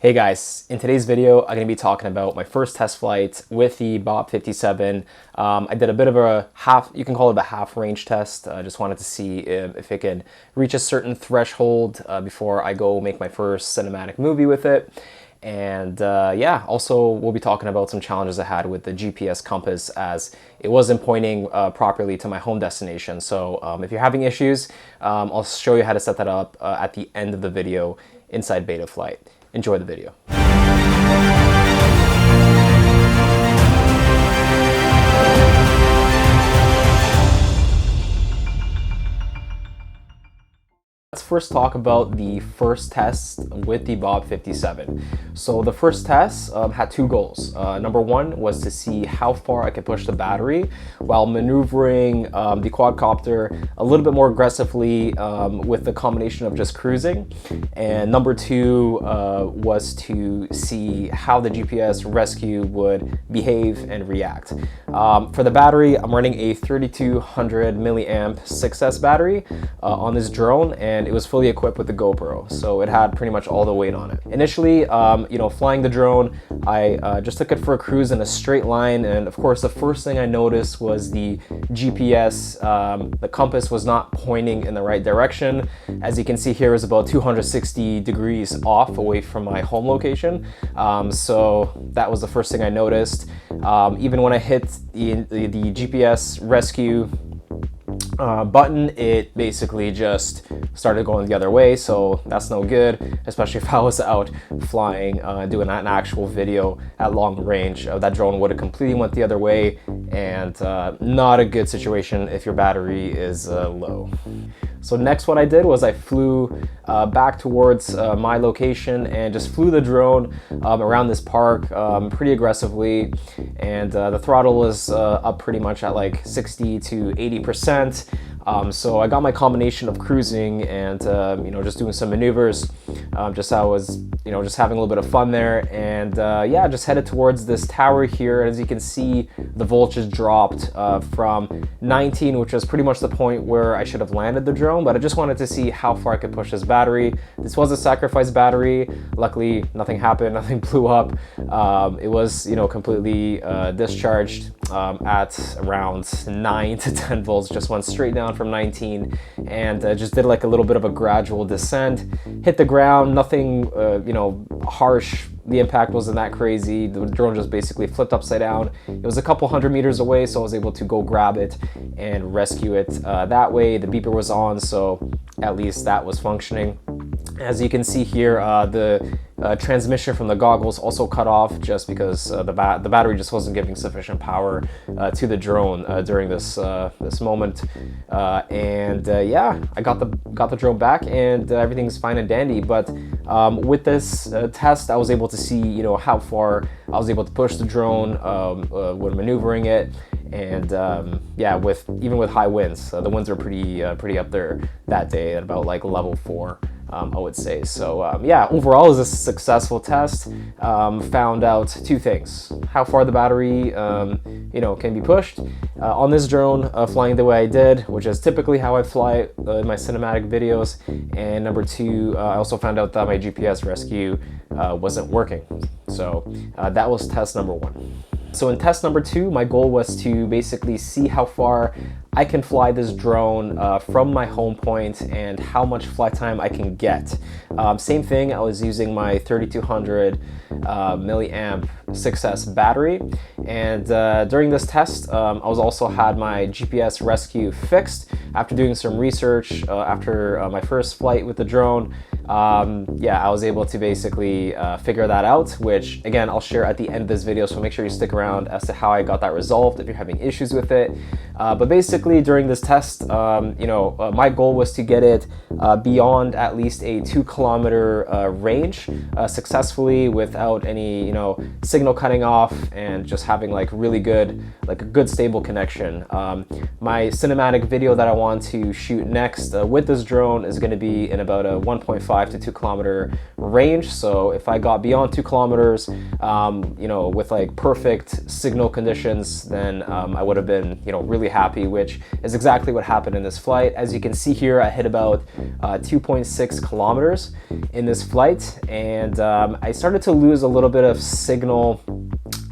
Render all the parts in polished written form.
Hey guys, in today's video, I'm going to be talking about my first test flight with the BOB57. I did a bit of a you can call it a half range test. I just wanted to see if it could reach a certain threshold before I go make my first cinematic movie with it. And yeah, also we'll be talking about some challenges I had with the GPS compass as it wasn't pointing properly to my home destination. So if you're having issues, I'll show you how to set that up at the end of the video inside Betaflight. Enjoy the video. Let's first talk about the first test with the BOB57. So the first test had two goals. Number one was to see how far I could push the battery while maneuvering the quadcopter a little bit more aggressively with the combination of just cruising. And number two was to see how the GPS rescue would behave and react. For the battery, I'm running a 3200 milliamp 6S battery on this drone, and it was fully equipped with the GoPro, so it had pretty much all the weight on it. Initially, flying the drone, I just took it for a cruise in a straight line, and of course the first thing I noticed was the GPS, the compass was not pointing in the right direction. As you can see here, is about 260 degrees off away from my home location. So that was the first thing I noticed. Even when I hit the GPS rescue button, it basically just started going the other way, so that's no good, especially if I was out flying, doing an actual video at long range. That drone would have completely went the other way, and not a good situation if your battery is low. So next what I did was I flew back towards my location and just flew the drone around this park pretty aggressively, and the throttle was up pretty much at like 60 to 80%. So I got my combination of cruising and just doing some maneuvers. I was just having a little bit of fun there, and yeah, just headed towards this tower here. As you can see, the voltage dropped from 19, which was pretty much the point where I should have landed the drone, but I just wanted to see how far I could push this battery. This was a sacrifice battery. Luckily, nothing happened, nothing blew up. It was completely discharged at around 9 to 10 volts, just went straight down from 19, and just did like a little bit of a gradual descent, hit the ground, nothing harsh. The impact wasn't that crazy. The drone just basically flipped upside down. It was a couple hundred meters away, so I was able to go grab it and rescue it that way. The beeper was on, so at least that was functioning. As you can see here, the transmission from the goggles also cut off just because the battery just wasn't giving sufficient power to the drone during this moment. Yeah, I got the drone back, and everything's fine and dandy. But with this test, I was able to see how far I was able to push the drone when maneuvering it. And yeah, even with high winds, the winds are pretty up there that day at about like level 4. I would say. So yeah, overall, it was a successful test. Found out two things: how far the battery can be pushed on this drone flying the way I did, which is typically how I fly in my cinematic videos. And number two, I also found out that my GPS rescue wasn't working. So that was test number one. So in test number two, my goal was to basically see how far I can fly this drone from my home point and how much flight time I can get. Same thing, I was using my 3200 milliamp 6S battery, and during this test, I was also had my GPS rescue fixed after doing some research after my first flight with the drone. Yeah, I was able to basically figure that out, which again, I'll share at the end of this video, so make sure you stick around as to how I got that resolved if you're having issues with it. But basically during this test, my goal was to get it beyond at least a 2-kilometer range successfully without any signal cutting off, and just having like really good, like a good stable connection. My cinematic video that I want to shoot next with this drone is going to be in about a 1.5 1.5 to 2 kilometer range. So if I got beyond 2 kilometers, you know, with like perfect signal conditions, then I would have been, you know, really happy, which is exactly what happened in this flight. As you can see here, I hit about 2.6 kilometers in this flight, and I started to lose a little bit of signal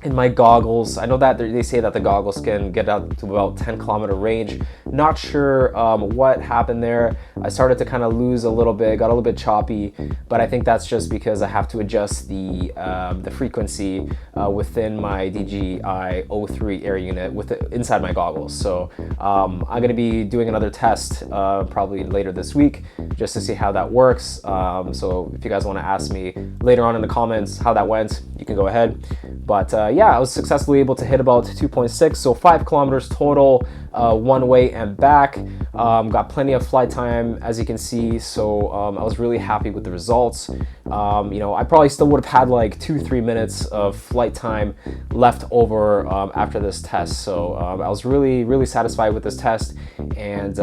in my goggles. I know that they say that the goggles can get up to about 10-kilometer range. Not sure what happened there. I started to kind of lose a little bit, got a little bit choppy, but I think that's just because I have to adjust the frequency within my DJI O3 Air Unit inside my goggles. So I'm going to be doing another test probably later this week just to see how that works. So if you guys want to ask me later on in the comments how that went, you can go ahead. But yeah, I was successfully able to hit about 2.6, so 5 kilometers total, one way and back. Got plenty of flight time, as you can see, so I was really happy with the results. You know, I probably still would have had like 2-3 minutes of flight time left over after this test. So I was really satisfied with this test, and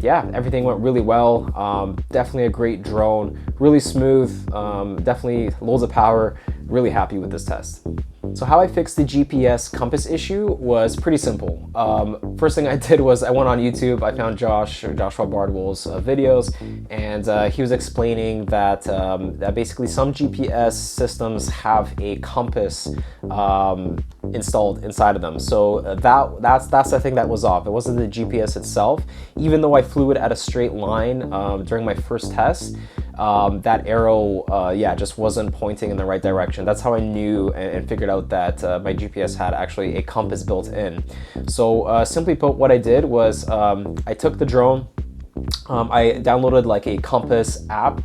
yeah, everything went really well. Definitely a great drone, really smooth, definitely loads of power. Really happy with this test. So how I fixed the GPS compass issue was pretty simple. First thing I did was I went on YouTube. I found Joshua Bardwell's videos, and he was explaining that that basically some GPS systems have a compass installed inside of them. So that's the thing that was off. It wasn't the GPS itself. Even though I flew it at a straight line during my first test, that arrow, yeah, just wasn't pointing in the right direction. That's how I knew and figured out that my GPS had actually a compass built in. So simply put, what I did was I took the drone, I downloaded like a compass app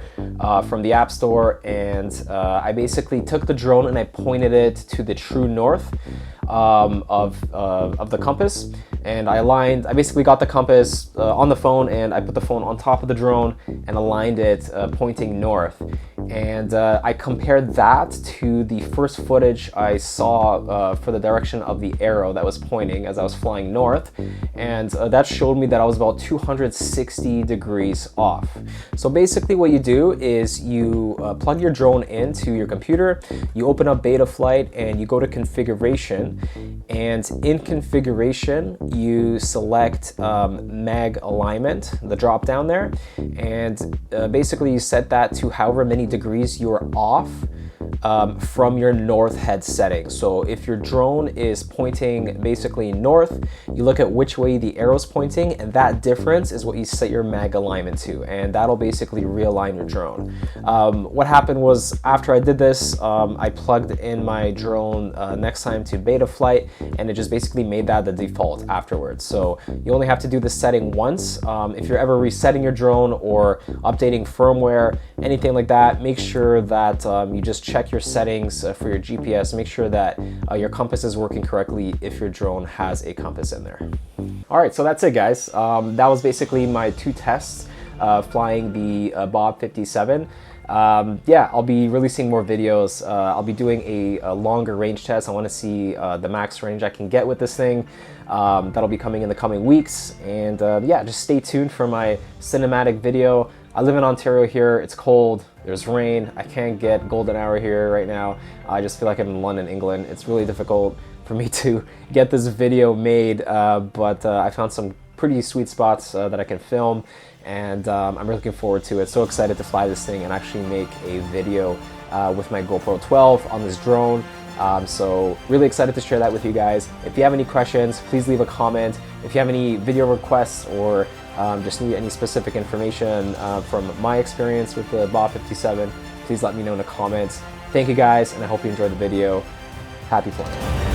from the App Store, and I basically took the drone and I pointed it to the true north of the compass, and I basically got the compass on the phone, and I put the phone on top of the drone and aligned it pointing north. And I compared that to the first footage I saw for the direction of the arrow that was pointing as I was flying north, and that showed me that I was about 260 degrees off. So basically what you do is you plug your drone into your computer, you open up BetaFlight, and you go to configuration, and in configuration you select mag alignment, the drop down there, and basically you set that to however many degrees you are off from your north head setting. So if your drone is pointing basically north, you look at which way the arrow's pointing, and that difference is what you set your mag alignment to, and that'll basically realign your drone. What happened was, after I did this, I plugged in my drone next time to BetaFlight, and it just basically made that the default afterwards. So you only have to do this setting once. If you're ever resetting your drone or updating firmware, anything like that, make sure that you just check your settings for your GPS. Make sure that your compass is working correctly if your drone has a compass in there. All right, so that's it, guys. That was basically my 2 tests flying the BOB57. Yeah, I'll be releasing more videos. I'll be doing a longer range test. I want to see the max range I can get with this thing. That'll be coming in the coming weeks. And yeah, just stay tuned for my cinematic video. I live in Ontario here. It's cold. There's rain. I can't get golden hour here right now. I just feel like I'm in London, England. It's really difficult for me to get this video made, but I found some pretty sweet spots that I can film, and I'm really looking forward to it. So excited to fly this thing and actually make a video with my GoPro 12 on this drone. So really excited to share that with you guys. If you have any questions, please leave a comment. If you have any video requests or just need any specific information from my experience with the BOB57, please let me know in the comments. Thank you guys, and I hope you enjoyed the video. Happy flying.